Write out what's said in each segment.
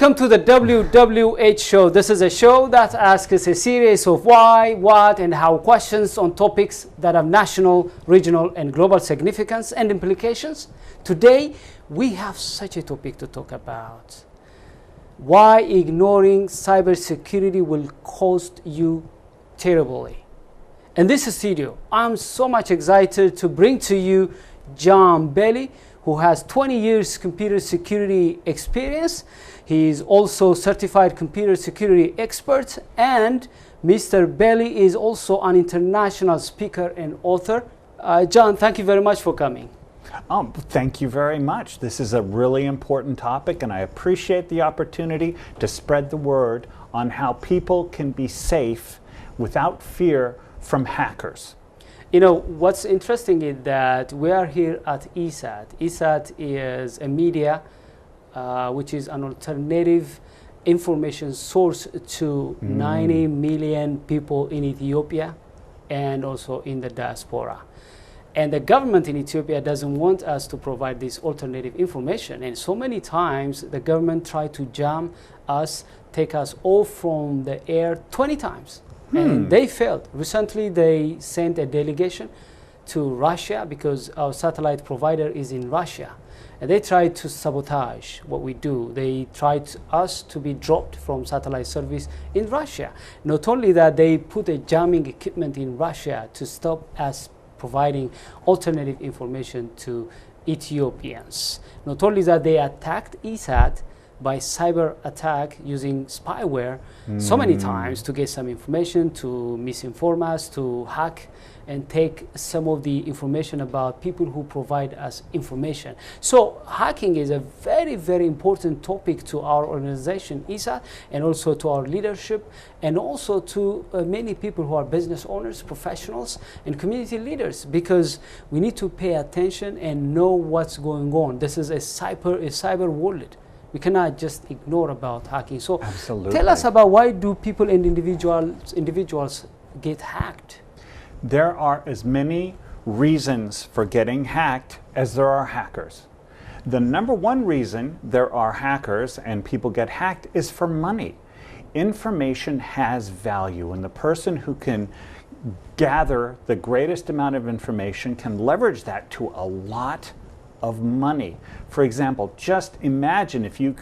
Welcome to the WWH show. This is a show that asks a series of why, what, and how questions on topics that have national, regional, and global significance and implications. Today, we have such a topic to talk about. Why ignoring cybersecurity will cost you terribly. In this studio, I'm so much excited to bring to you John Bailey, who has 20 years computer security experience. He is also certified computer security expert, and Mr. Bailey is also an international speaker and author. John, thank you very much for coming. Thank you very much. This is a really important topic, and I appreciate the opportunity to spread the word on how people can be safe without fear from hackers. You know, what's interesting is that we are here at ESAT. ESAT is a media which is an alternative information source to 90 million people in Ethiopia and also in the diaspora. And the government in Ethiopia doesn't want us to provide this alternative information. And so many times the government tried to jam us, take us off from the air 20 times. And they failed. Recently, they sent a delegation to Russia because our satellite provider is in Russia. And they tried to sabotage what we do. They tried us to be dropped from satellite service in Russia. Not only that, they put a jamming equipment in Russia to stop us providing alternative information to Ethiopians. Not only that, they attacked ESAT by cyber attack using spyware so many times to get some information, to misinform us, to hack and take some of the information about people who provide us information. So hacking is a very, very important topic to our organization, ESAT, and also to our leadership, and also to many people who are business owners, professionals, and community leaders, because we need to pay attention and know what's going on. This is a cyber world. We cannot just ignore about hacking. So tell us about why do people and individuals get hacked? There are as many reasons for getting hacked as there are hackers. The number one reason there are hackers and people get hacked is for money. Information has value, and the person who can gather the greatest amount of information can leverage that to a lot of money. For example, just imagine if you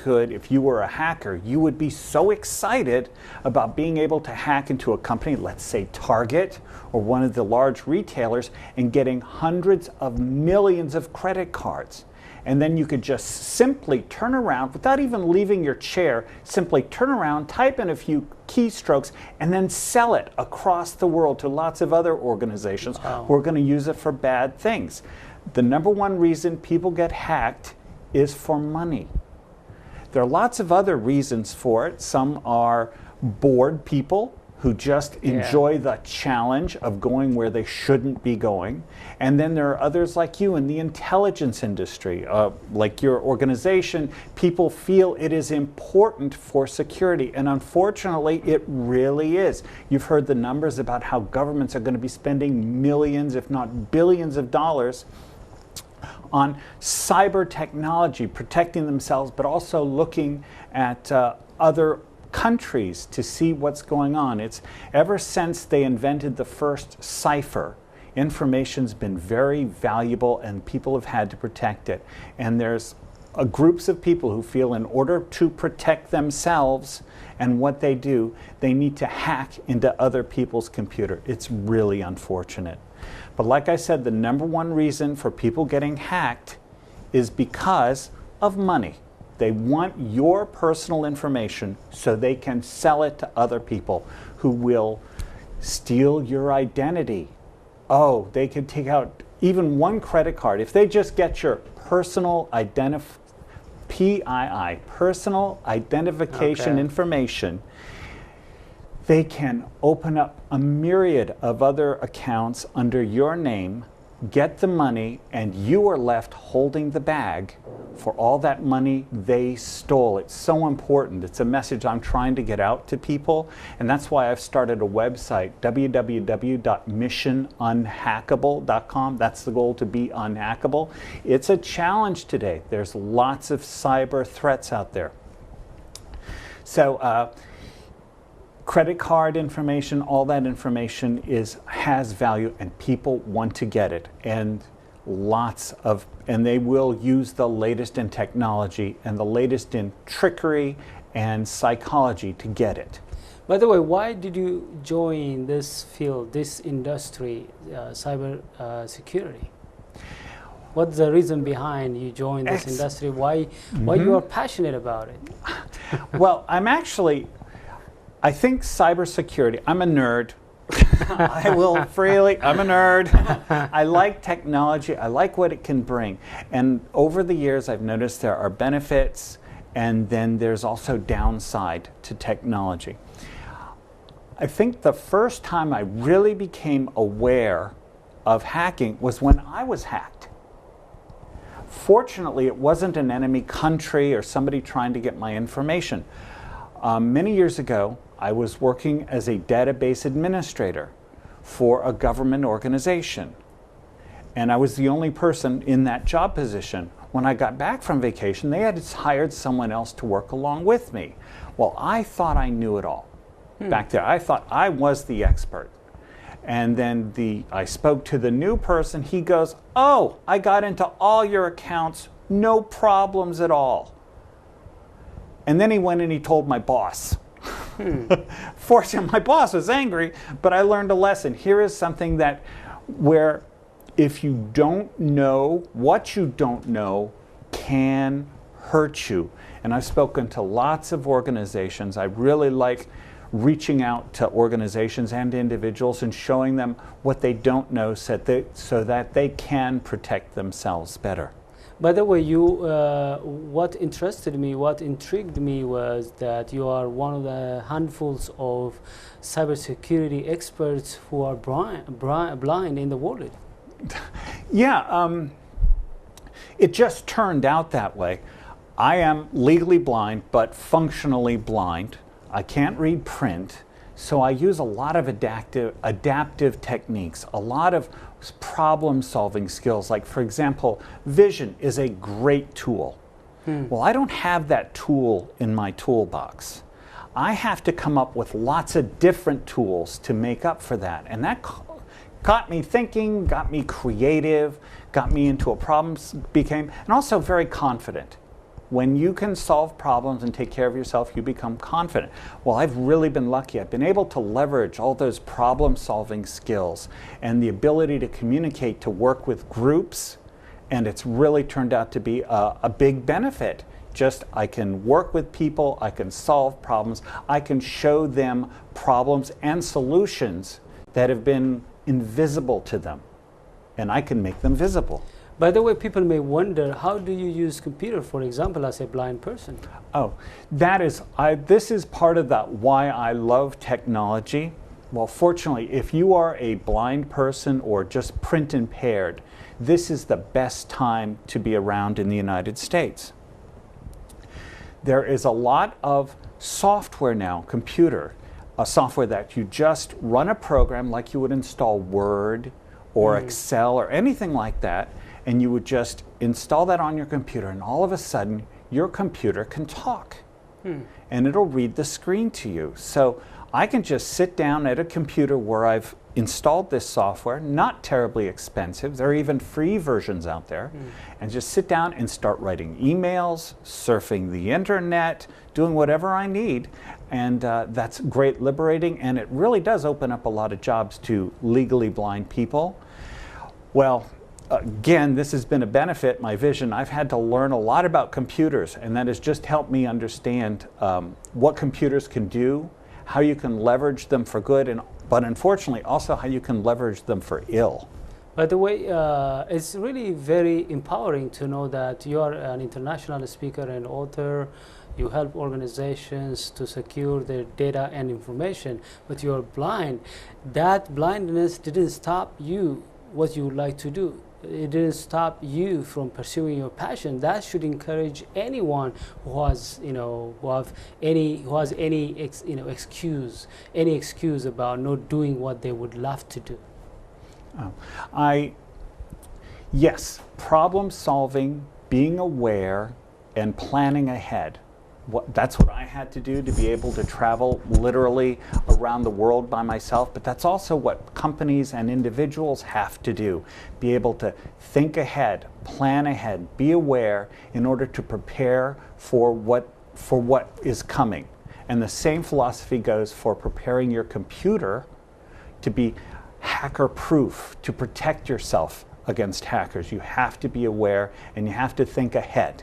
were a hacker, you would be so excited about being able to hack into a company, let's say Target or one of the large retailers, and getting hundreds of millions of credit cards. And then you could just simply turn around without even leaving your chair, simply turn around, type in a few keystrokes, and then sell it across the world to lots of other organizations who are going to use it for bad things. The number one reason people get hacked is for money. There are lots of other reasons for it. Some are bored people who just enjoy the challenge of going where they shouldn't be going. And then there are others like you in the intelligence industry, like your organization. People feel it is important for security, and unfortunately it really is. You've heard the numbers about how governments are going to be spending millions, if not billions of dollars on cyber technology, protecting themselves, but also looking at other countries to see what's going on. It's ever since they invented the first cipher, information's been very valuable and people have had to protect it. And there's groups of people who feel in order to protect themselves and what they do, they need to hack into other people's computer. It's really unfortunate. But like I said, the number one reason for people getting hacked is because of money. They want your personal information so they can sell it to other people who will steal your identity. Oh, they could take out even one credit card. If they just get your personal PII, personal identification information, they can open up a myriad of other accounts under your name, get the money, and you are left holding the bag for all that money they stole. It's so important. It's a message I'm trying to get out to people, and that's why I've started a website, www.missionunhackable.com. That's the goal, to be unhackable. It's a challenge today. There's lots of cyber threats out there. So credit card information, all that information has value, and people want to get it. And they will use the latest in technology and the latest in trickery and psychology to get it. By the way, why did you join this field, this industry, cyber security? What's the reason behind you joined this industry? Why you are passionate about it? Well, I think cybersecurity, I'm a nerd. I will freely, I'm a nerd. I like technology. I like what it can bring. And over the years, I've noticed there are benefits, and then there's also downside to technology. I think the first time I really became aware of hacking was when I was hacked. Fortunately, it wasn't an enemy country or somebody trying to get my information. Many years ago, I was working as a database administrator for a government organization. And I was the only person in that job position. When I got back from vacation, they had hired someone else to work along with me. Well, I thought I knew it all. Back there, I thought I was the expert. And then I spoke to the new person. He goes, "Oh, I got into all your accounts, no problems at all." And then he went and he told my boss. Fortunately, my boss was angry, but I learned a lesson. Here is something where if you don't know, what you don't know can hurt you. And I've spoken to lots of organizations. I really like reaching out to organizations and individuals and showing them what they don't know so that they can protect themselves better. By the way, what interested me, what intrigued me was that you are one of the handfuls of cybersecurity experts who are blind in the world. Yeah, it just turned out that way. I am legally blind, but functionally blind. I can't read print, so I use a lot of adaptive techniques, a lot of problem-solving skills. Like, for example, vision is a great tool. Well, I don't have that tool in my toolbox. I have to come up with lots of different tools to make up for that. And that got me thinking, got me creative, got me into a problem, and also very confident. When you can solve problems and take care of yourself, you become confident. Well, I've really been lucky. I've been able to leverage all those problem-solving skills and the ability to communicate, to work with groups, and it's really turned out to be a big benefit. I can work with people, I can solve problems, I can show them problems and solutions that have been invisible to them, and I can make them visible. By the way, people may wonder, how do you use computer, for example, as a blind person? Oh, this is part of why I love technology. Well, fortunately, if you are a blind person or just print impaired, this is the best time to be around in the United States. There is a lot of software now, software that you just run a program like you would install Word or Excel or anything like that, and you would just install that on your computer, and all of a sudden your computer can talk and it'll read the screen to you. So I can just sit down at a computer where I've installed this software, not terribly expensive, there are even free versions out there, and just sit down and start writing emails, surfing the internet, doing whatever I need. And that's great, liberating, and it really does open up a lot of jobs to legally blind people. Well, again, this has been a benefit, my vision. I've had to learn a lot about computers, and that has just helped me understand what computers can do, how you can leverage them for good, but unfortunately also how you can leverage them for ill. By the way, it's really very empowering to know that you are an international speaker and author. You help organizations to secure their data and information, but you are blind. That blindness didn't stop you what you would like to do. It didn't stop you from pursuing your passion. That should encourage anyone who has, any excuse about not doing what they would love to do. Yes, problem solving, being aware, and planning ahead. That's what I had to do to be able to travel literally around the world by myself, but that's also what companies and individuals have to do. Be able to think ahead, plan ahead, be aware in order to prepare for what is coming. And the same philosophy goes for preparing your computer to be hacker-proof, to protect yourself against hackers. You have to be aware and you have to think ahead.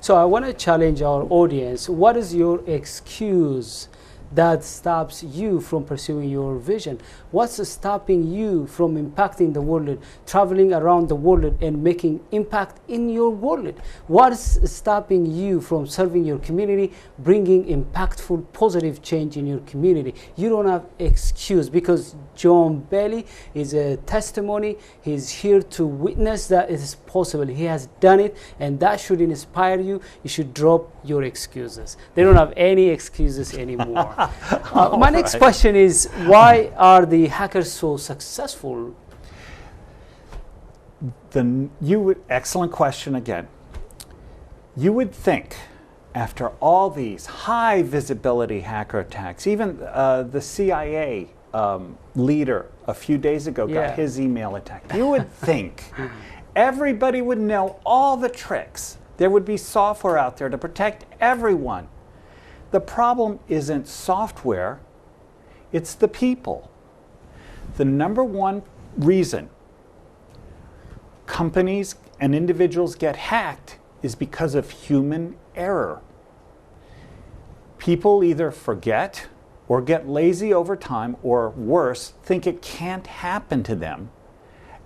So I want to challenge our audience. What is your excuse that stops you from pursuing your vision? What's stopping you from impacting the world, traveling around the world and making impact in your world? What's stopping you from serving your community, bringing impactful, positive change in your community? You don't have excuse, because John Bailey is a testimony. He's here to witness that it is possible. He has done it, and that should inspire you. You should drop your excuses. They don't have any excuses anymore. My next question is, why are the hackers so successful? Excellent question again. You would think, after all these high visibility hacker attacks, even the CIA leader a few days ago got his email attacked. You would think everybody would know all the tricks. There would be software out there to protect everyone. The problem isn't software, it's the people. The number one reason companies and individuals get hacked is because of human error. People either forget or get lazy over time, or worse, think it can't happen to them,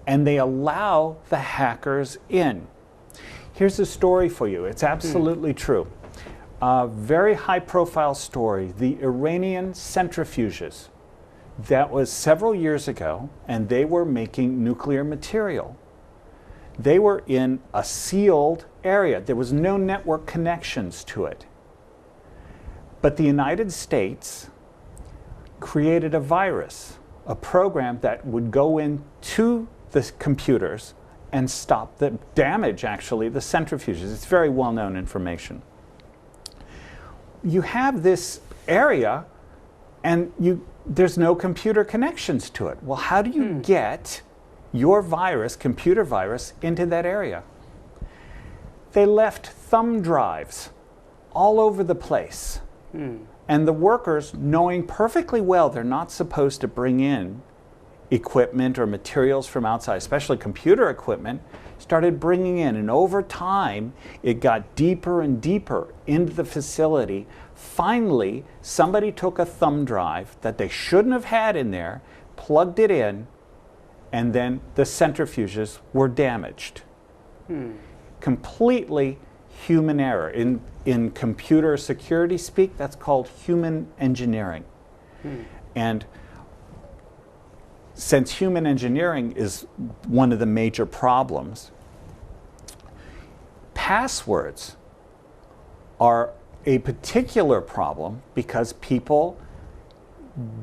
and they allow the hackers in. Here's a story for you. It's absolutely true. A very high-profile story, the Iranian centrifuges. That was several years ago, and they were making nuclear material. They were in a sealed area. There was no network connections to it. But the United States created a virus, a program that would go into the computers and stop the damage, actually, the centrifuges. It's very well-known information. You have this area and there's no computer connections to it. Well, how do you get your virus, computer virus, into that area? They left thumb drives all over the place. And the workers, knowing perfectly well they're not supposed to bring in equipment or materials from outside, especially computer equipment, started bringing in. And over time, it got deeper and deeper into the facility. Finally, somebody took a thumb drive that they shouldn't have had in there, plugged it in, and then the centrifuges were damaged. Completely human error. In computer security speak, that's called human engineering. And since human engineering is one of the major problems, passwords are a particular problem because people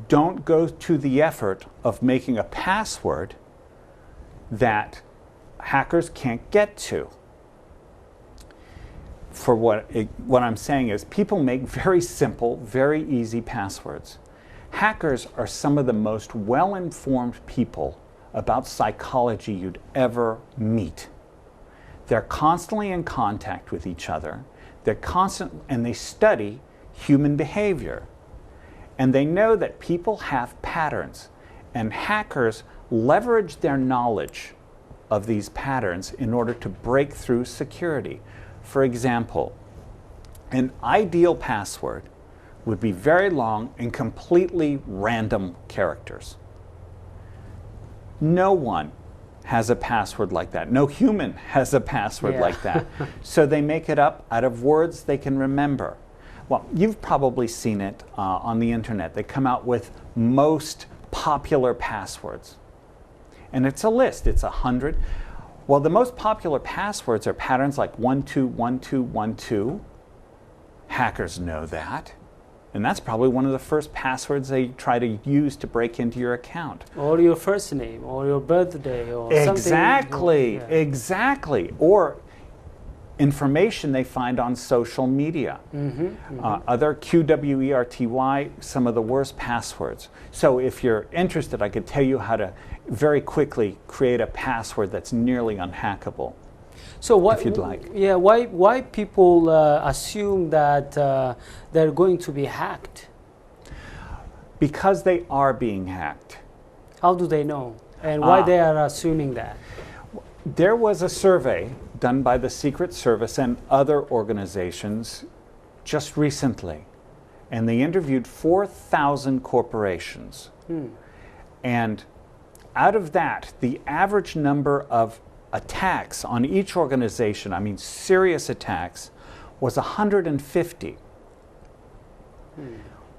don't go to the effort of making a password that hackers can't get to. For what I'm saying is, people make very simple, very easy passwords. Hackers are some of the most well-informed people about psychology you'd ever meet. They're constantly in contact with each other. And they study human behavior. And they know that people have patterns. And hackers leverage their knowledge of these patterns in order to break through security. For example, an ideal password would be very long and completely random characters. No one has a password like that. No human has a password like that. So they make it up out of words they can remember. Well, you've probably seen it on the internet. They come out with most popular passwords. And it's a list. It's 100. Well, the most popular passwords are patterns like 121212. Hackers know that. And that's probably one of the first passwords they try to use to break into your account. Or your first name, or your birthday, or exactly, something. Exactly. Or information they find on social media. Other QWERTY, some of the worst passwords. So if you're interested, I could tell you how to very quickly create a password that's nearly unhackable. So why, if you'd like. Yeah, why people assume that they're going to be hacked? Because they are being hacked. How do they know? And why they are assuming that? There was a survey done by the Secret Service and other organizations just recently, and they interviewed 4,000 corporations. And out of that, the average number of attacks on each organization, I mean serious attacks, was 150.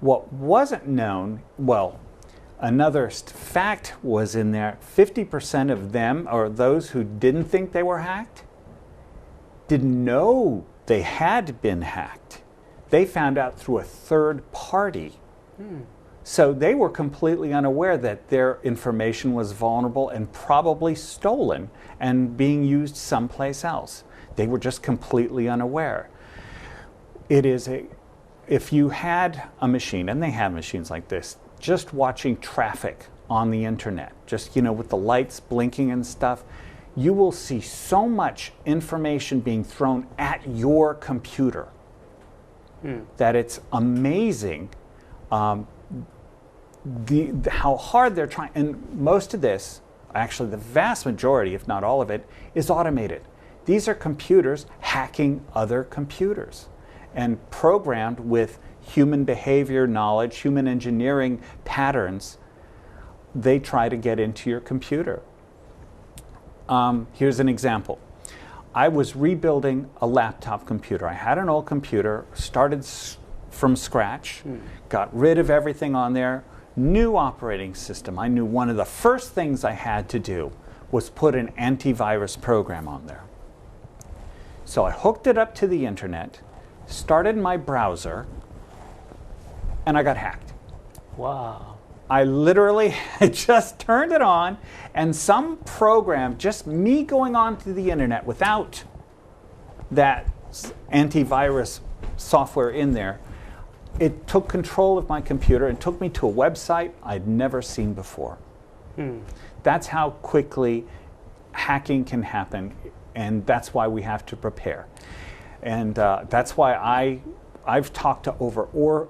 What wasn't known, well, another fact was in there, 50% of them, or those who didn't think they were hacked, didn't know they had been hacked. They found out through a third party. So they were completely unaware that their information was vulnerable and probably stolen and being used someplace else. They were just completely unaware. If you had a machine, and they have machines like this, just watching traffic on the internet, just, with the lights blinking and stuff, you will see so much information being thrown at your computer that it's amazing how hard they're trying. And most of this, actually the vast majority, if not all of it, is automated. These are computers hacking other computers and programmed with human behavior knowledge, human engineering patterns. They try to get into your computer. Here's an example. I was rebuilding a laptop computer. I had an old computer, started from scratch, got rid of everything on there, new operating system. I knew one of the first things I had to do was put an antivirus program on there. So I hooked it up to the internet, started my browser, and I got hacked. Wow. I literally just turned it on, and some program, just me going onto the internet without that antivirus software in there, it took control of my computer and took me to a website I'd never seen before. That's how quickly hacking can happen, and that's why we have to prepare. And that's why I've talked to over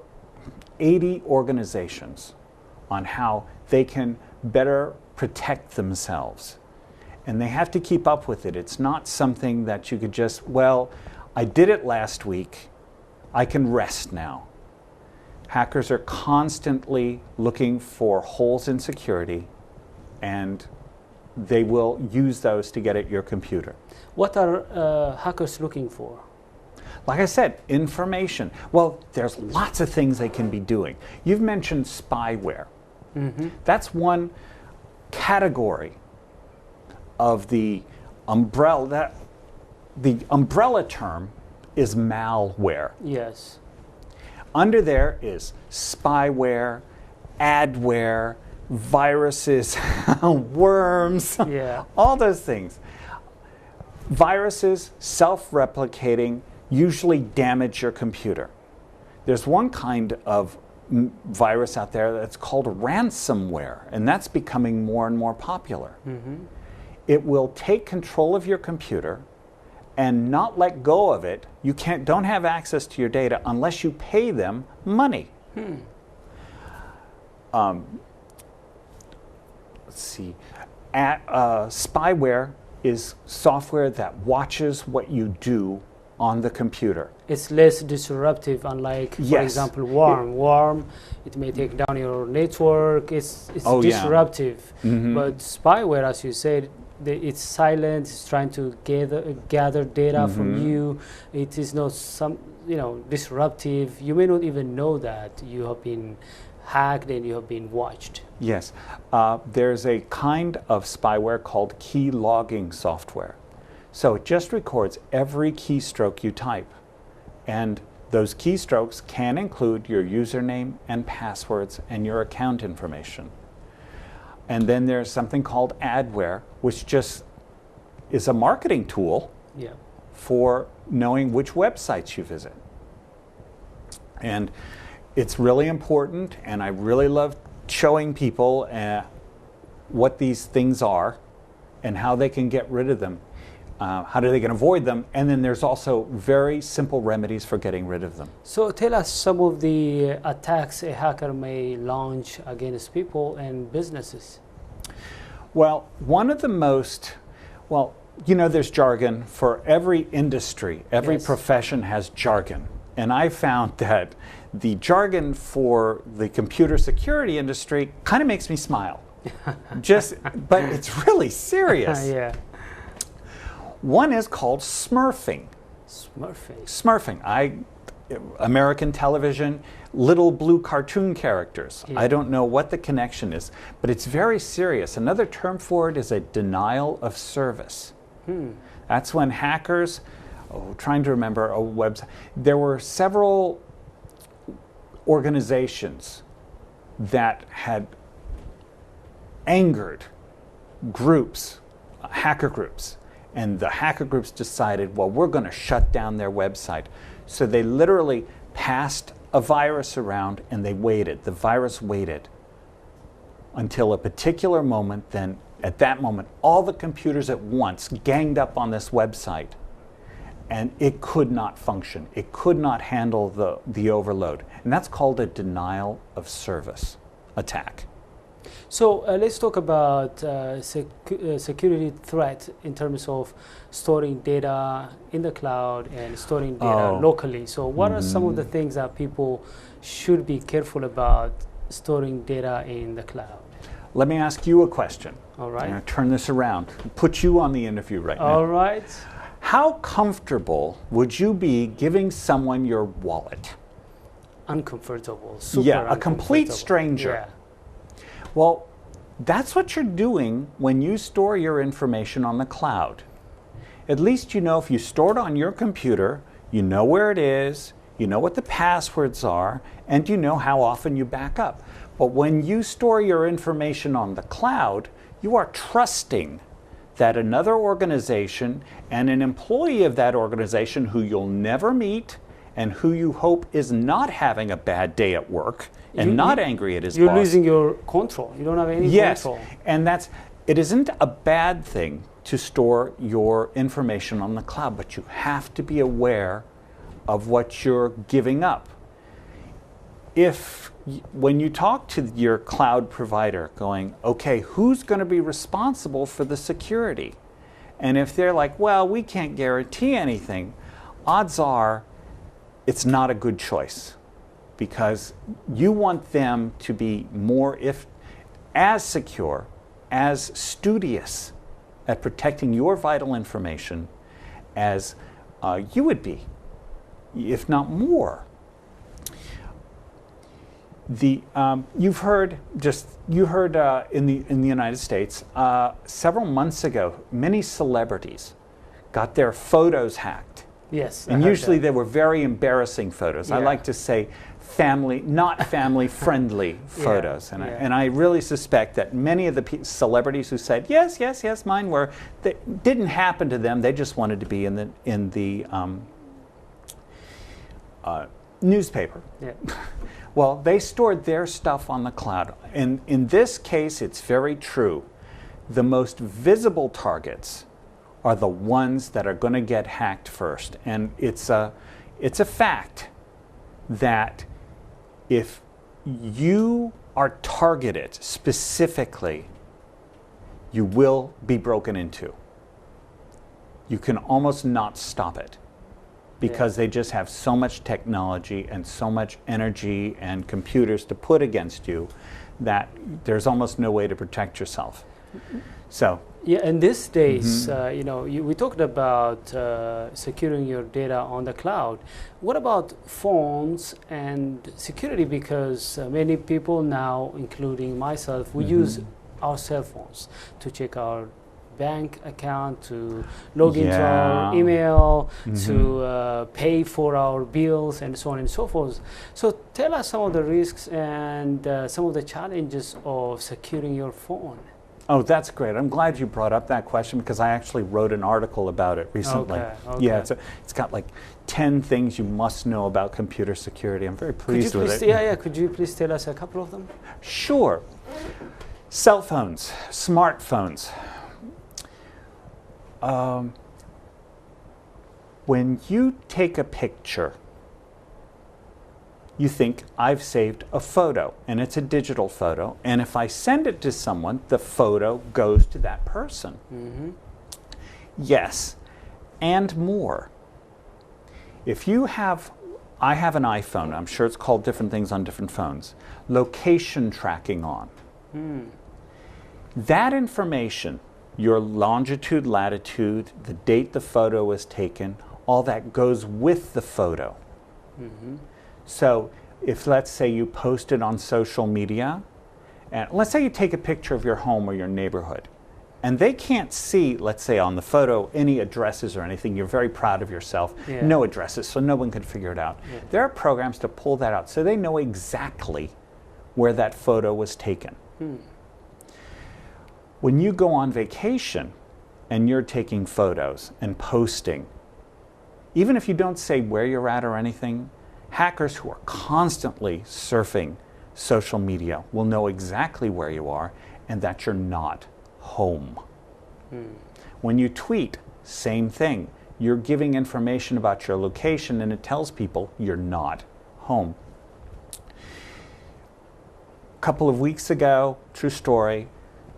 80 organizations on how they can better protect themselves. And they have to keep up with it. It's not something that you could just, well, I did it last week, I can rest now. Hackers are constantly looking for holes in security, and they will use those to get at your computer. What are hackers looking for? Like I said, information. Well, there's lots of things they can be doing. You've mentioned spyware. That's one category of the umbrella. The umbrella term is malware. Yes. Under there is spyware, adware, viruses, worms, all those things. Viruses, self-replicating, usually damage your computer. There's one kind of virus out there that's called ransomware, and that's becoming more and more popular. It will take control of your computer and not let go of it. You don't have access to your data unless you pay them money. Let's see. Spyware is software that watches what you do on the computer. It's less disruptive, unlike, for example, worm. It may take down your network. It's disruptive. But spyware, as you said, it's silent. It's trying to gather data from you. It is not disruptive. You may not even know that you have been hacked and you have been watched. Yes, there's a kind of spyware called key logging software. So it just records every keystroke you type. And those keystrokes can include your username and passwords and your account information. And then there's something called adware, which just is a marketing tool for knowing which websites you visit. And it's really important, and I really love showing people what these things are and how they can get rid of them, how they can avoid them, and then there's also very simple remedies for getting rid of them. So tell us some of the attacks a hacker may launch against people and businesses. Well, one of the most, well, you know, there's jargon for every industry. Every Yes. profession has jargon. And I found that the jargon for the computer security industry kind of makes me smile. But it's really serious. Yeah. One is called Smurfing. Smurfing. Smurfing. American television, little blue cartoon characters. Yeah. I don't know what the connection is, but it's very serious. Another term for it is a denial of service. That's when hackers, trying to remember a website, there were several organizations that had angered groups, hacker groups, and the hacker groups decided, well, we're going to shut down their website. So they literally passed a virus around and they waited. The virus waited until a particular moment. Then at that moment, all the computers at once ganged up on this website and it could not function. It could not handle the overload. And that's called a denial of service attack. So let's talk about security threat in terms of storing data in the cloud and storing data locally. So what are some of the things that people should be careful about storing data in the cloud? Let me ask you a question. All right. I'm going to turn this around, put you on the interview right now. All right. How comfortable would you be giving someone your wallet? Uncomfortable. Super Yeah, a complete uncomfortable. stranger. Yeah. Well, that's what you're doing when you store your information on the cloud. At least you know if you store it on your computer, you know where it is, you know what the passwords are, and you know how often you back up. But when you store your information on the cloud, you are trusting that another organization and an employee of that organization who you'll never meet and who you hope is not having a bad day at work and not angry at his You're boss. losing your control. You don't have any control. Yes, and it isn't a bad thing to store your information on the cloud, but you have to be aware of what you're giving up. When you talk to your cloud provider going, okay, who's going to be responsible for the security? And if they're like, well, we can't guarantee anything, odds are it's not a good choice, because you want them to be as secure, as studious at protecting your vital information as you would be, if not more. You heard in the United States several months ago, many celebrities got their photos hacked. Yes. And usually they were very embarrassing photos. Yeah. I like to say not family friendly photos. And, yeah. and I really suspect that many of the celebrities who said, yes, mine were, that didn't happen to them. They just wanted to be in the newspaper. Yeah. Well, they stored their stuff on the cloud. And in this case, it's very true. The most visible targets are the ones that are going to get hacked first. And it's a fact that if you are targeted specifically, you will be broken into. You can almost not stop it, because they just have so much technology and so much energy and computers to put against you that there's almost no way to protect yourself. So yeah, in these days, we talked about securing your data on the cloud. What about phones and security? Because many people now, including myself, we use our cell phones to check our bank account, to log into our email, to pay for our bills, and so on and so forth. So tell us some of the risks and some of the challenges of securing your phone. Oh, that's great. I'm glad you brought up that question because I actually wrote an article about it recently. Okay. Yeah, it's got like 10 things you must know about computer security. I'm very pleased with it. Yeah. Could you please tell us a couple of them? Sure. Cell phones, smartphones. When you take a picture, you think, I've saved a photo, and it's a digital photo, and if I send it to someone, the photo goes to that person. Mm-hmm. Yes, and more. If you have, I have an iPhone, I'm sure it's called different things on different phones, location tracking on. That information, your longitude, latitude, the date the photo was taken, all that goes with the photo. Mm-hmm. So if, let's say, you post it on social media, and let's say you take a picture of your home or your neighborhood, and they can't see, let's say on the photo, any addresses or anything. You're very proud of yourself. Yeah. No addresses, so no one could figure it out. Yeah. There are programs to pull that out so they know exactly where that photo was taken. When you go on vacation and you're taking photos and posting, even if you don't say where you're at or anything, hackers who are constantly surfing social media will know exactly where you are and that you're not home. When you tweet, same thing. You're giving information about your location and it tells people you're not home. A couple of weeks ago, true story,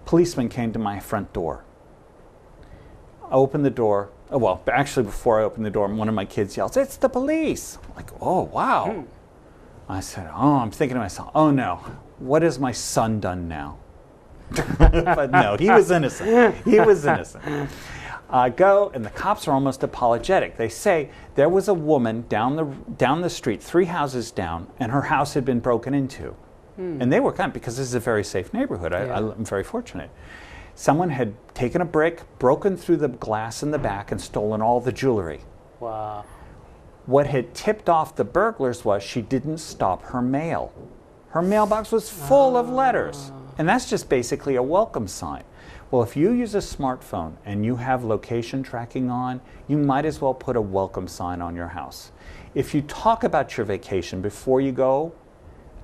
policeman came to my front door. I opened the door. Well, actually before I opened the door, one of my kids yells, "It's the police!" I'm like, oh, wow. I said, I'm thinking to myself, oh no, what has my son done now? But no, he was innocent. He was innocent. I go, and the cops are almost apologetic. They say there was a woman down the street, 3 houses down, and her house had been broken into. And they were kind of, because this is a very safe neighborhood. I'm very fortunate. Someone had taken a brick, broken through the glass in the back, and stolen all the jewelry. Wow. What had tipped off the burglars was she didn't stop her mail. Her mailbox was full of letters. And that's just basically a welcome sign. Well, if you use a smartphone and you have location tracking on, you might as well put a welcome sign on your house. If you talk about your vacation before you go,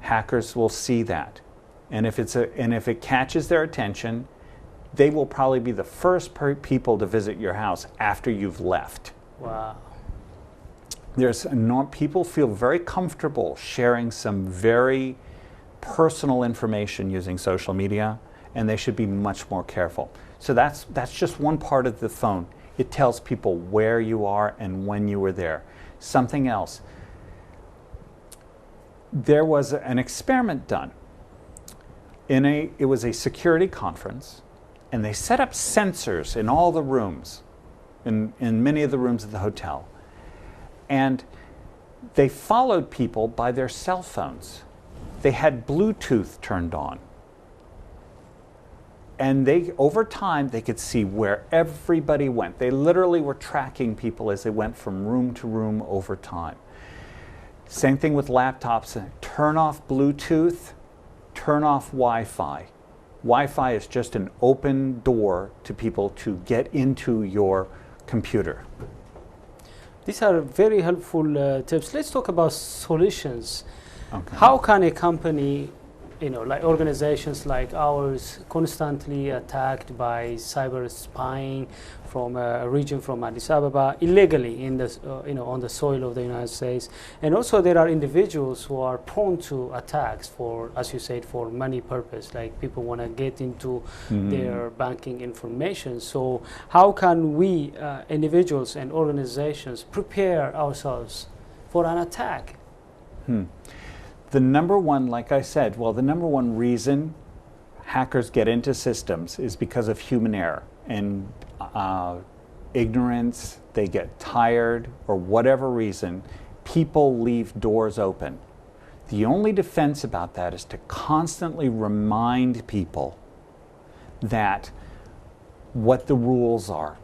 hackers will see that. And if it catches their attention, they will probably be the first people to visit your house after you've left. Wow. People feel very comfortable sharing some very personal information using social media, and they should be much more careful. So that's just one part of the phone. It tells people where you are and when you were there. Something else. There was an experiment done. It was a security conference, and they set up sensors in all the rooms, in many of the rooms of the hotel. And they followed people by their cell phones. They had Bluetooth turned on. And over time, they could see where everybody went. They literally were tracking people as they went from room to room over time. Same thing with laptops. Turn off Bluetooth, turn off Wi-Fi. Wi-Fi is just an open door to people to get into your computer. These are very helpful tips. Let's talk about solutions. Okay. How can a company, like organizations like ours, constantly attacked by cyber spying from a region from Addis Ababa illegally in the, on the soil of the United States, and also there are individuals who are prone to attacks for, as you said, for money purpose, like people want to get into their banking information. So how can we, individuals and organizations, prepare ourselves for an attack? The number one, like I said, the number one reason hackers get into systems is because of human error and ignorance. They get tired, or whatever reason, people leave doors open. The only defense about that is to constantly remind people that what the rules are,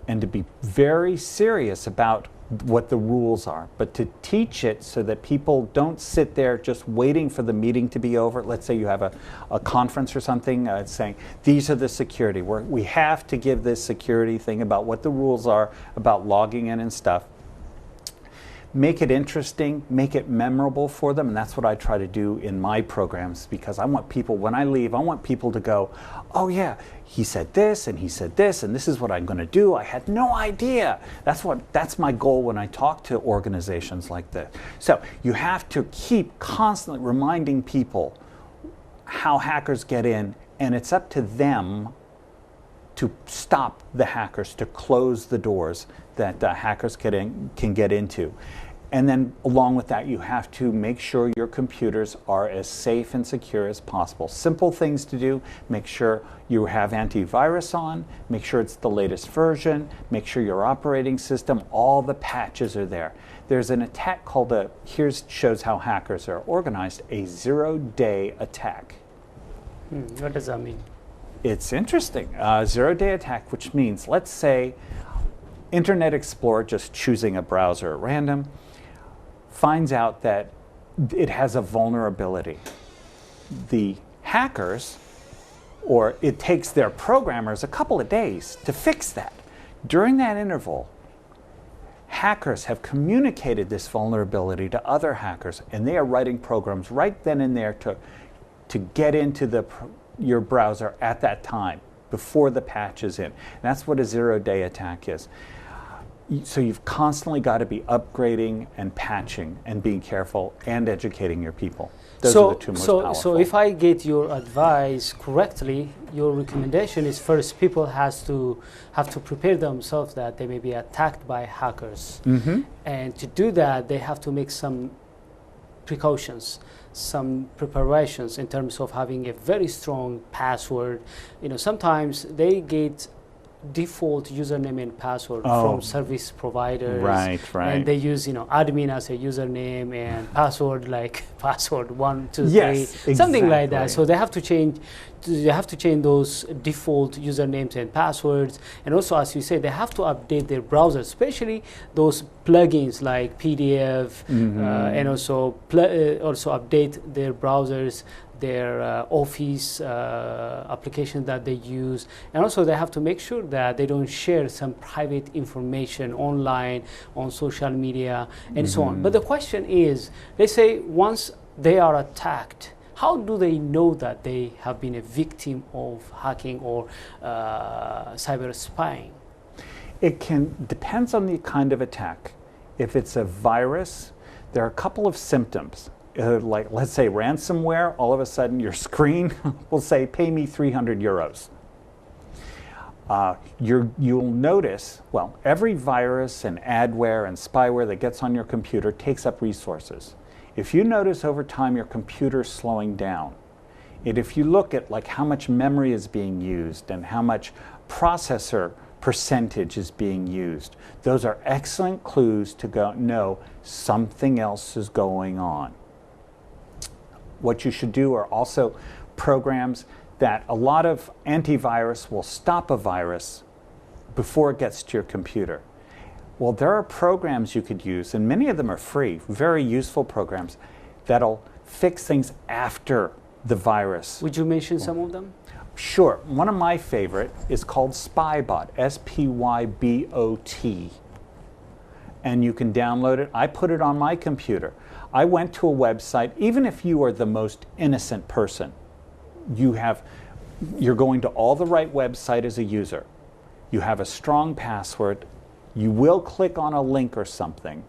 and to be very serious about what the rules are, but to teach it so that people don't sit there just waiting for the meeting to be over. Let's say you have a conference or something saying, these are the security. We have to give this security thing about what the rules are about logging in and stuff. Make it interesting, make it memorable for them, and that's what I try to do in my programs, because I want people, when I leave, I want people to go, oh yeah, he said this, and he said this, and this is what I'm going to do. I had no idea. That's my goal when I talk to organizations like this. So you have to keep constantly reminding people how hackers get in, and it's up to them to stop the hackers, to close the doors that hackers can get into. And then along with that, you have to make sure your computers are as safe and secure as possible. Simple things to do: make sure you have antivirus on, make sure it's the latest version, make sure your operating system, all the patches are there. There's an attack called here shows how hackers are organized, a 0-day attack. What does that mean? It's interesting. 0-day attack, which means, let's say, Internet Explorer, just choosing a browser at random, finds out that it has a vulnerability. The hackers, or it takes their programmers a couple of days to fix that. During that interval, hackers have communicated this vulnerability to other hackers, and they are writing programs right then and there to get into your browser at that time before the patch is in. And that's what a 0-day attack is. So you've constantly got to be upgrading and patching and being careful and educating your people. Those are the two most powerful. So if I get your advice correctly, your recommendation is, first, people have to prepare themselves that they may be attacked by hackers. Mm-hmm. And to do that, they have to make some precautions, some preparations in terms of having a very strong password. Sometimes they get default username and password from service providers, right, and they use admin as a username and password like password 1 2 yes, 3, something like that. So they have to change those default usernames and passwords. And also, as you say, they have to update their browser, especially those plugins like PDF, and also update their browsers, their Office application that they use. And also they have to make sure that they don't share some private information online, on social media, and so on. But the question is, let's say once they are attacked, how do they know that they have been a victim of hacking or cyber spying? It depends on the kind of attack. If it's a virus, there are a couple of symptoms. Like, let's say ransomware, all of a sudden your screen will say, pay me 300 euros. You'll notice, well, every virus and adware and spyware that gets on your computer takes up resources. If you notice over time your computer's slowing down, and if you look at like how much memory is being used and how much processor percentage is being used, those are excellent clues to know something else is going on. What you should do are also programs that a lot of antivirus will stop a virus before it gets to your computer. Well, there are programs you could use, and many of them are free, very useful programs, that'll fix things after the virus. Would you mention some of them? Sure. One of my favorite is called Spybot, Spybot. And you can download it. I put it on my computer. I went to a website. Even if you are the most innocent person, you're going to all the right website as a user. You have a strong password. You will click on a link or something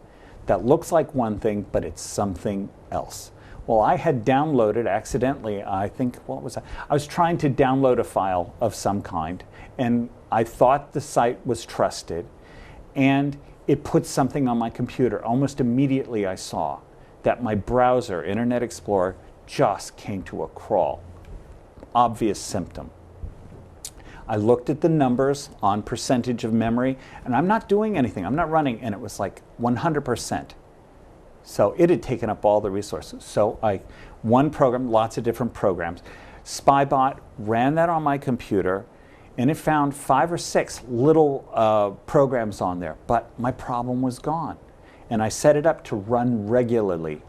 that looks like one thing, but it's something else. Well, I had downloaded accidentally, I think, what was that? I was trying to download a file of some kind, and I thought the site was trusted, and it put something on my computer. Almost immediately I saw that my browser, Internet Explorer, just came to a crawl. Obvious symptom. I looked at the numbers on percentage of memory, and I'm not doing anything. I'm not running, and it was like 100%. So it had taken up all the resources. So one program, lots of different programs. Spybot ran that on my computer, and it found 5 or 6 little programs on there, but my problem was gone. And I set it up to run regularly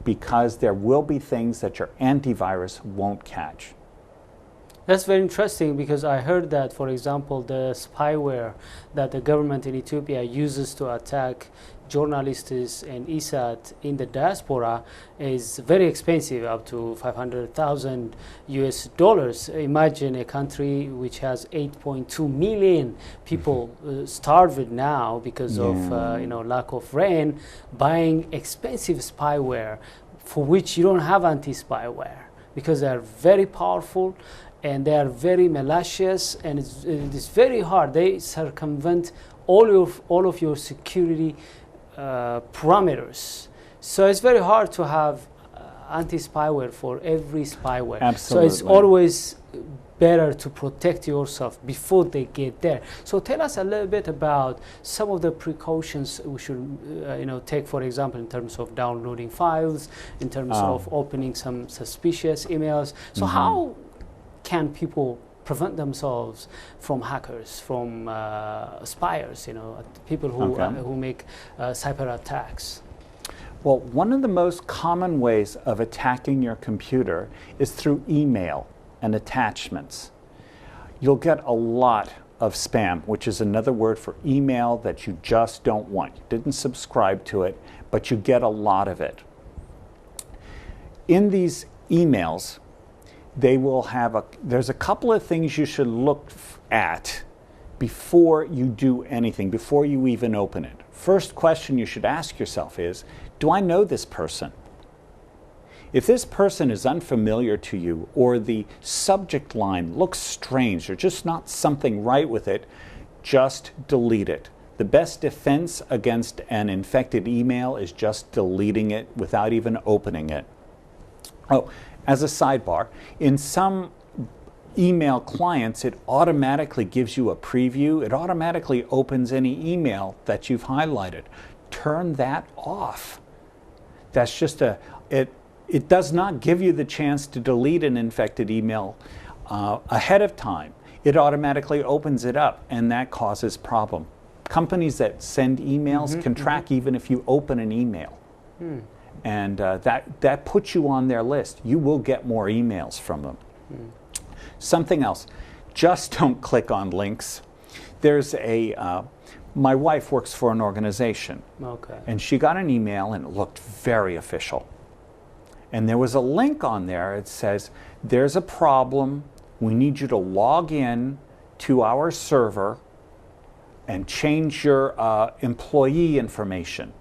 because there will be things that your antivirus won't catch. That's very interesting, because I heard that, for example, the spyware that the government in Ethiopia uses to attack journalists and ISAT in the diaspora is very expensive, up to 500,000 US dollars. Imagine a country which has 8.2 million people starved now because of lack of rain, buying expensive spyware for which you don't have anti-spyware, because they are very powerful and they are very malicious, and it's very hard. They circumvent all of your security parameters. So it's very hard to have anti-spyware for every spyware. Absolutely. So it's always better to protect yourself before they get there. So tell us a little bit about some of the precautions we should take, for example, in terms of downloading files, in terms of opening some suspicious emails. So how can people prevent themselves from hackers, from spies, people who make cyber attacks? Well, one of the most common ways of attacking your computer is through email and attachments. You'll get a lot of spam, which is another word for email that you just don't want. You didn't subscribe to it, but you get a lot of it. In these emails, they will have there's a couple of things you should look at before you do anything, before you even open it. First question you should ask yourself is, do I know this person? If this person is unfamiliar to you, or the subject line looks strange, or just not something right with it, just delete it. The best defense against an infected email is just deleting it without even opening it. Oh, as a sidebar, in some email clients, it automatically gives you a preview. It automatically opens any email that you've highlighted. Turn that off. That's just it does not give you the chance to delete an infected email ahead of time. It automatically opens it up, and that causes problem. Companies that send emails can track even if you open an email. And that puts you on their list. You will get more emails from them. Something else, just don't click on links. There's my wife works for an organization. Okay. And she got an email and it looked very official. And there was a link on there. It says, there's a problem. We need you to log in to our server and change your employee information.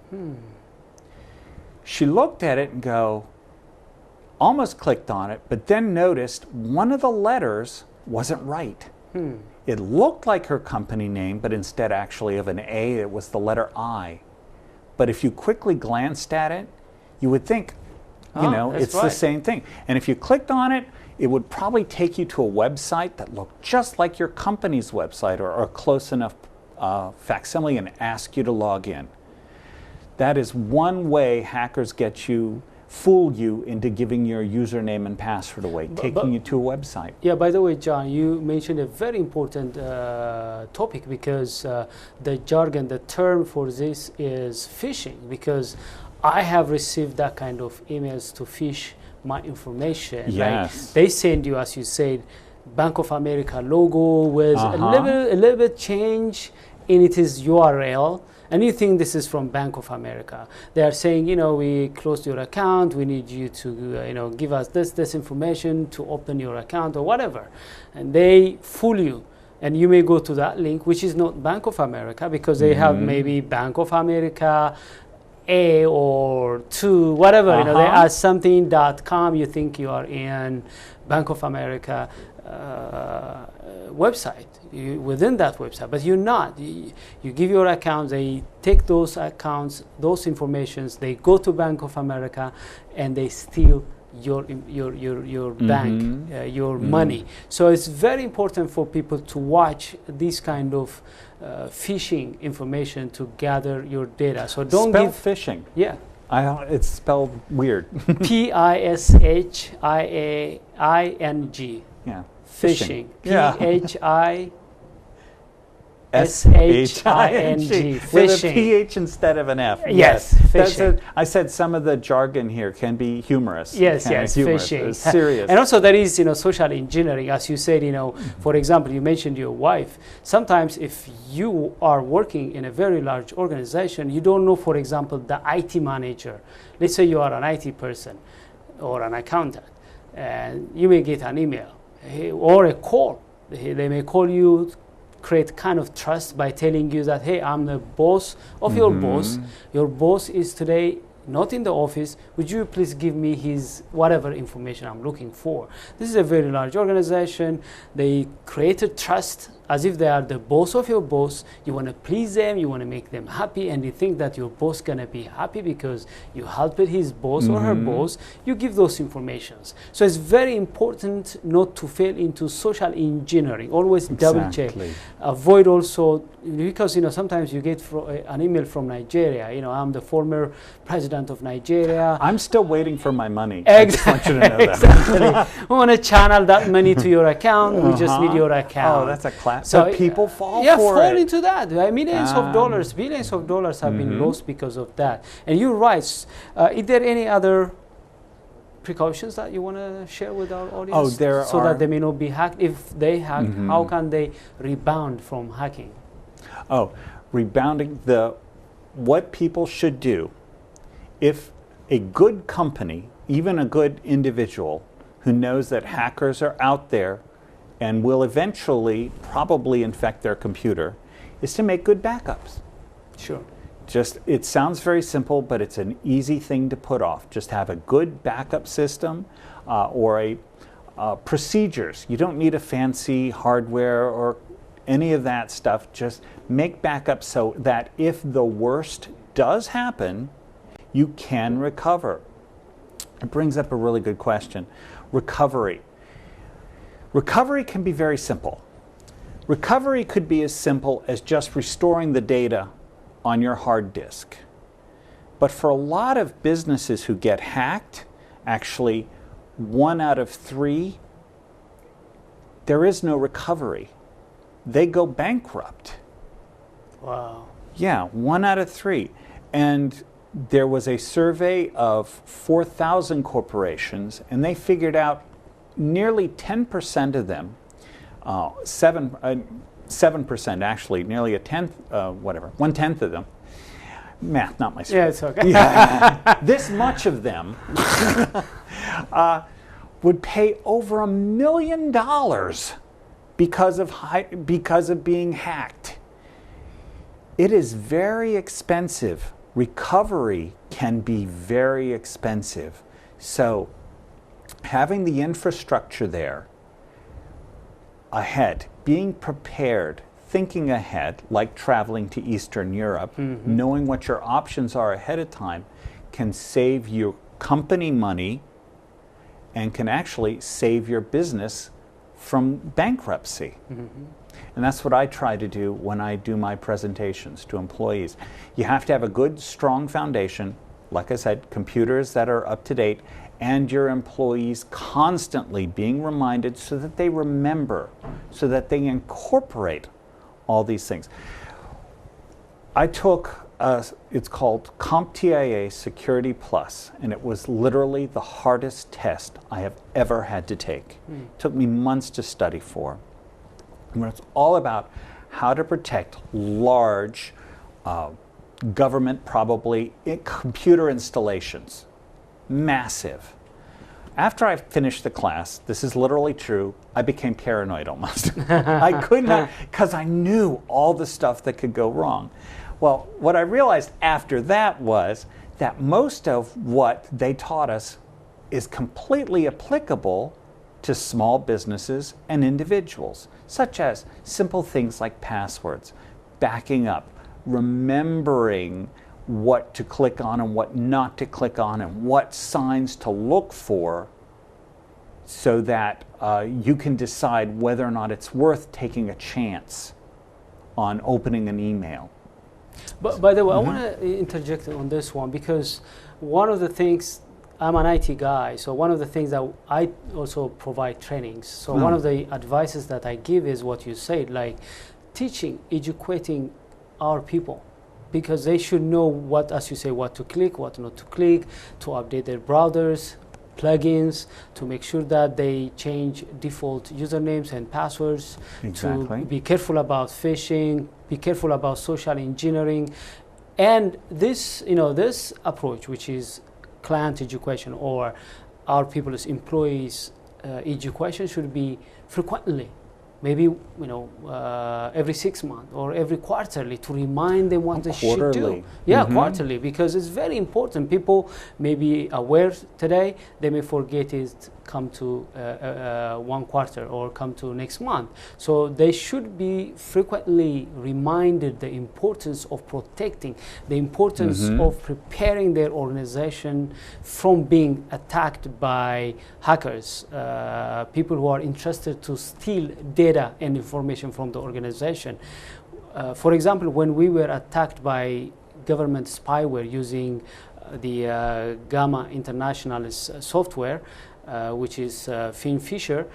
She looked at it and almost clicked on it, but then noticed one of the letters wasn't right. It looked like her company name, but instead actually of an A, it was the letter I. But if you quickly glanced at it, you would think, it's the same thing. And if you clicked on it, it would probably take you to a website that looked just like your company's website, or close enough facsimile, and ask you to log in. That is one way hackers fool you into giving your username and password away, taking you to a website. Yeah, by the way, John, you mentioned a very important topic, because the jargon, the term for this is phishing, because I have received that kind of emails to phish my information. Yes. Right? They send you, as you said, Bank of America logo with a little bit change in its URL. And you think this is from Bank of America. They are saying, we closed your account. We need you to, give us this information to open your account or whatever. And they fool you. And you may go to that link, which is not Bank of America, because they have maybe Bank of America A or 2, whatever. They are something.com. You think you are in Bank of America website, within that website, but you're not. You give your account, they take those accounts, those informations, they go to Bank of America, and they steal your bank, your money. So it's very important for people to watch this kind of phishing information to gather your data. So don't Spell give phishing. Yeah. It's spelled weird. PISHIAING. Yeah. Phishing. Yeah. Phishing. With a PH instead of an F. Yes, phishing. I said some of the jargon here can be humorous. Yes, Humorous. phishing. It's serious. And also there is, social engineering, as you said, for example, you mentioned your wife. Sometimes if you are working in a very large organization, you don't know, for example, the IT manager. Let's say you are an IT person or an accountant, and you may get an email or a call. They may call you, create kind of trust by telling you that, hey, I'm the boss of your boss. Your boss is today not in the office. Would you please give me his whatever information I'm looking for? This is a very large organization. They created trust as if they are the boss of your boss. You want to please them, you want to make them happy, and you think that your boss gonna be happy because you helped his boss or her boss. You give those informations. So it's very important not to fail into social engineering. Always double check. Avoid also, because sometimes you get an email from Nigeria. I'm the former president of Nigeria. I'm still waiting for my money. Exactly. I just want you to know that. Exactly. We want to channel that money to your account. We just need your account. Oh, that's a class. So but people fall fall for it. into that. Millions of dollars, billions of dollars have been lost because of that. And you're right. Is there any other precautions that you want to share with our audience? Oh, there so are. that they may not be hacked. If they hack, how can they rebound from hacking? Oh, rebounding. What people should do, if a good company, even a good individual who knows that hackers are out there and will eventually probably infect their computer, is to make good backups. Sure. It sounds very simple, but it's an easy thing to put off. Just have a good backup system or procedures. You don't need a fancy hardware or any of that stuff. Just make backups so that if the worst does happen, you can recover. It brings up a really good question. Recovery. Recovery can be very simple. Recovery could be as simple as just restoring the data on your hard disk. But for a lot of businesses who get hacked, actually 1 out of 3, there is no recovery. They go bankrupt. Wow. Yeah, 1 out of 3. And there was a survey of 4,000 corporations, and they figured out nearly 10% of them, 7% actually, nearly 1/10 of them. Math, not my strength. Yeah, it's okay. This much of them would pay over $1 million because of being hacked. It is very expensive. Recovery can be very expensive. So having the infrastructure there ahead, being prepared, thinking ahead, like traveling to Eastern Europe, knowing what your options are ahead of time, can save your company money and can actually save your business from bankruptcy. And that's what I try to do when I do my presentations to employees. You have to have a good, strong foundation, like I said, computers that are up to date, and your employees constantly being reminded so that they remember, so that they incorporate all these things. I took, it's called CompTIA Security Plus, and it was literally the hardest test I have ever had to take. It took me months to study for. And it's all about how to protect large government, probably computer installations. Massive. After I finished the class, this is literally true, I became paranoid almost. I could not, because I knew all the stuff that could go wrong. Well, what I realized after that was that most of what they taught us is completely applicable to small businesses and individuals, such as simple things like passwords, backing up, remembering what to click on and what not to click on, and what signs to look for, so that you can decide whether or not it's worth taking a chance on opening an email. But by the way, I want to interject on this one, because one of the things I'm an IT guy, so one of the things that I also provide trainings. So one of the advices that I give is what you said, like teaching, educating our people, because they should know what, as you say, what to click, what not to click, to update their browsers, plugins, to make sure that they change default usernames and passwords, to be careful about phishing, be careful about social engineering. And this, this approach, which is client education or our people's employees education, should be frequently, maybe every 6 months or every quarterly, to remind them what they should do. Yeah, quarterly, because it's very important. People may be aware today, they may forget it come to 1 quarter or come to next month. So they should be frequently reminded the importance of protecting, the importance of preparing their organization from being attacked by hackers, people who are interested to steal data and information from the organization. For example, when we were attacked by government spyware using the Gamma International software, which is Finn Fisher,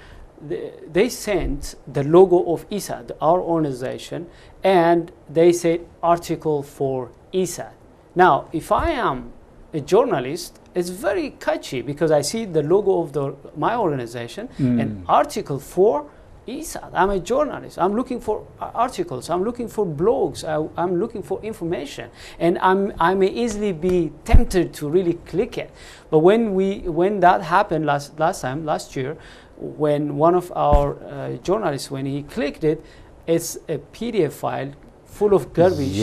they sent the logo of ESAT, our organization, and they said article for ESAT. Now, if I am a journalist, it's very catchy because I see the logo of my organization and article for ESAT. I'm a journalist. I'm looking for articles. I'm looking for blogs. I'm looking for information, and I may easily be tempted to really click it. But when that happened last year, when one of our journalists, when he clicked it, it's a PDF file full of garbage,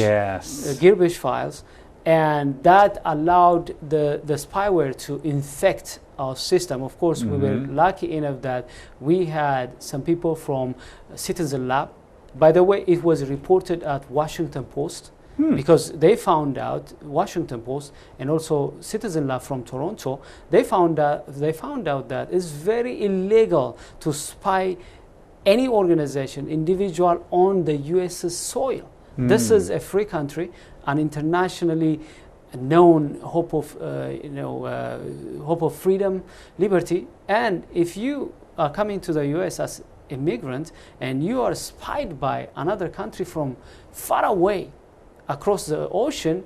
garbage files, and that allowed the spyware to infect our system. Of course, we were lucky enough that we had some people from Citizen Lab. By the way, it was reported at Washington Post because they found out, Washington Post and also Citizen Lab from Toronto, they found out that it's very illegal to spy any organization, individual on the U.S.'s soil. This is a free country, an internationally known hope of freedom, liberty. And if you are coming to the U.S. as immigrant and you are spied by another country from far away across the ocean,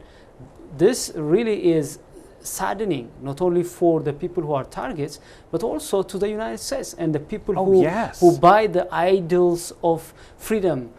this really is saddening, not only for the people who are targets, but also to the United States and the people who buy the idols of freedom,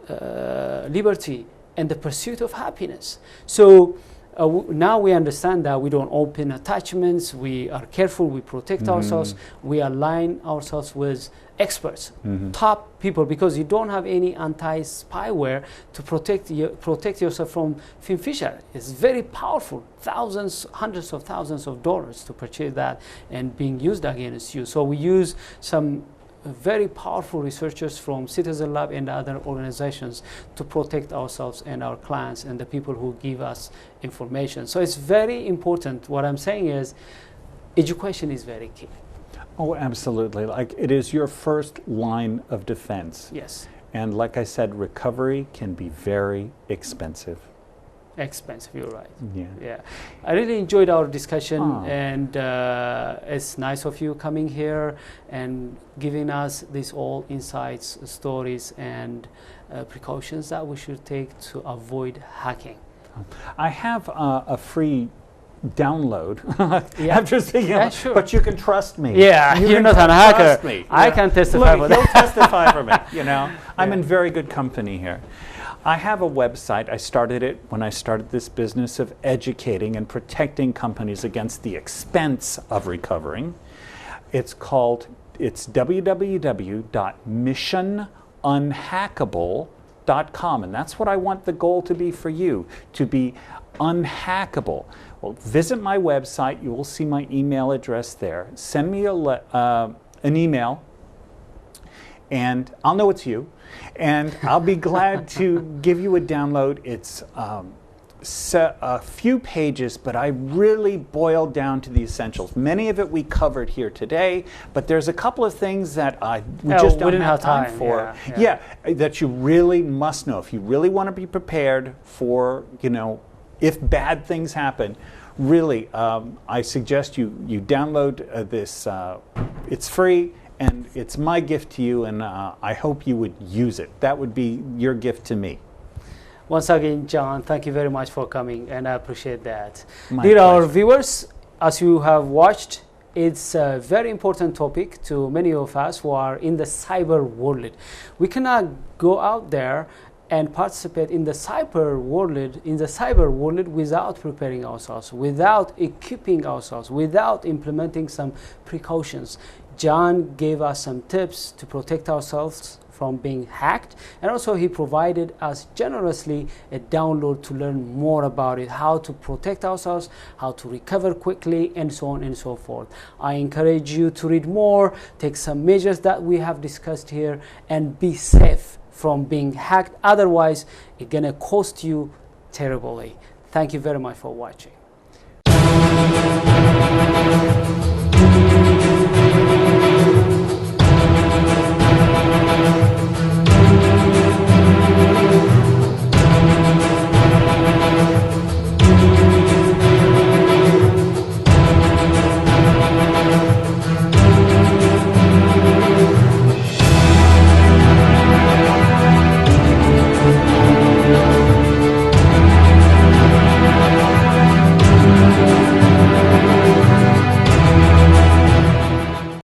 liberty, and the pursuit of happiness. So now we understand that we don't open attachments, we are careful, we protect ourselves, we align ourselves with experts, top people, because you don't have any anti-spyware to protect yourself from Finn Fisher. It's very powerful, hundreds of thousands of dollars to purchase that and being used against you. So we use some very powerful researchers from Citizen Lab and other organizations to protect ourselves and our clients and the people who give us information. So it's very important. What I'm saying is education is very key. Oh, absolutely. Like, it is your first line of defense. Yes. And like I said, recovery can be very expensive. Expensive, you're right. Yeah. I really enjoyed our discussion, and it's nice of you coming here and giving us these all insights, stories, and precautions that we should take to avoid hacking. I have a free download after speaking, sure. But you can trust me. Yeah, you're not a hacker. Me. I can testify for that. He'll testify for me. I'm in very good company here. I have a website. I started it when I started this business of educating and protecting companies against the expense of recovering. It's www.missionunhackable.com, and that's what I want the goal to be for you, to be unhackable. Well, visit my website. You will see my email address there. Send me an email, and I'll know it's you. And I'll be glad to give you a download. It's a few pages, but I really boiled down to the essentials. Many of it we covered here today, but there's a couple of things that we just don't have time for. That you really must know. If you really want to be prepared for, if bad things happen, really, I suggest you download this. It's free, and it's my gift to you, and I hope you would use it. That would be your gift to me. Once again, John, thank you very much for coming, and I appreciate that. My Dear our pleasure. viewers, as you have watched, it's a very important topic to many of us who are in the cyber world. We cannot go out there and participate in the cyber world without preparing ourselves, without equipping ourselves, without implementing some precautions. John gave us some tips to protect ourselves from being hacked, and also he provided us generously a download to learn more about it, how to protect ourselves, how to recover quickly, and so on and so forth. I encourage you to read more, take some measures that we have discussed here, and be safe from being hacked. Otherwise, it's gonna cost you terribly. Thank you very much for watching.